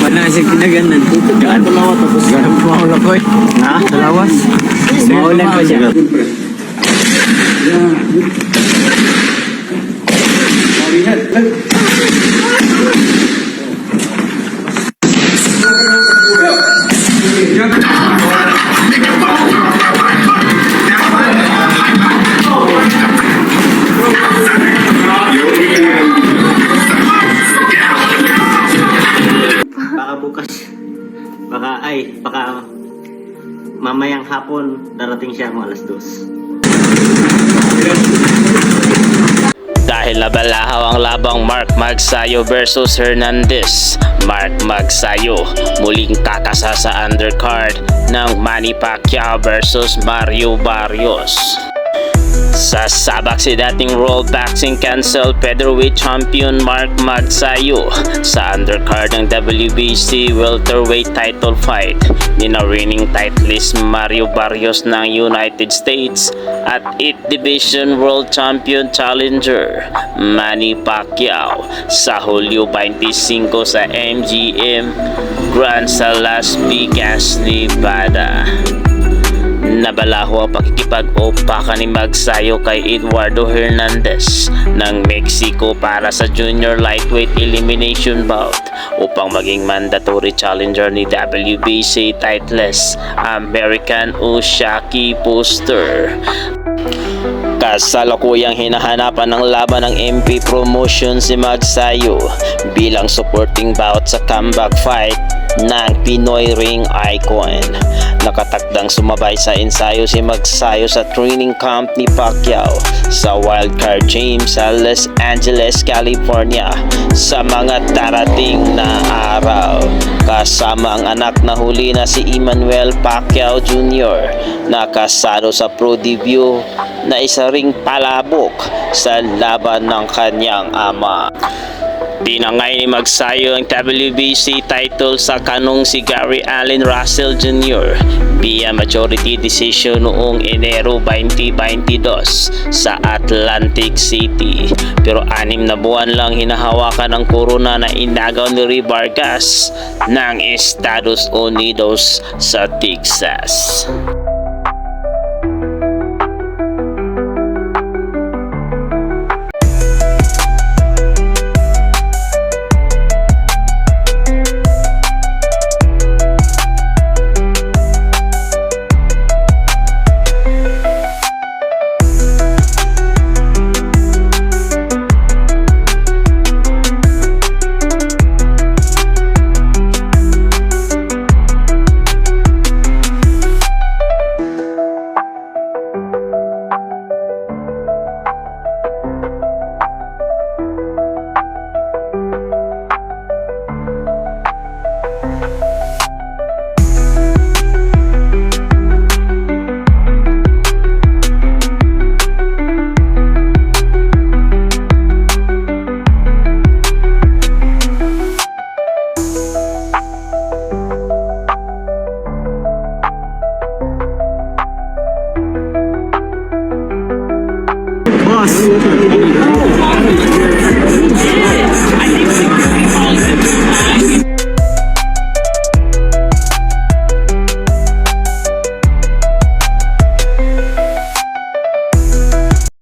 Panasig kinaganan. Gaan dalawa tapos Mahulog ko eh. ha? Dalawas. Mahulan pa siya. Baka bukas. Baka mamayang hapon darating siya mga alas 2. Dahil nabalahaw ang labang Mark Magsayo versus Hernandez, Mark Magsayo muling kakasa sa undercard ng Manny Pacquiao versus Mario Barrios. Sasabak si dating World Boxing Council Featherweight Champion Mark Magsayo sa undercard ng WBC welterweight title fight ni na reigning titleist Mario Barrios ng United States at 8th Division World Champion Challenger Manny Pacquiao sa Hulyo 25 sa MGM Grand sa Las Vegas, Nevada. Nabalaho ang pakikipag-upakan ni Magsayo kay Eduardo Hernandez ng Mexico para sa Junior Lightweight Elimination Bout upang maging mandatory challenger ni WBC titleist American Usyaki Poster. Kasalukuyang hinahanapan ng laban ng MP Promotions si Magsayo bilang supporting bout sa comeback fight ng Pinoy Ring Icon. Nakatakdang sumabay sa ensayo si Magsayo sa training camp ni Pacquiao sa Wildcard Gym sa Los Angeles, California sa mga darating na araw. Kasama ang anak na huli na si Emmanuel Pacquiao Jr. na kasado sa pro debut na isa ring palabok sa laban ng kanyang ama. Tinangay ni Magsayo ang WBC title sa kanong si Gary Allen Russell Jr. via majority decision noong Enero 2022 sa Atlantic City. Pero 6 na buwan lang hinahawakan ang korona na inagaw ni Rey Vargas ng Estados Unidos sa Texas. Boss.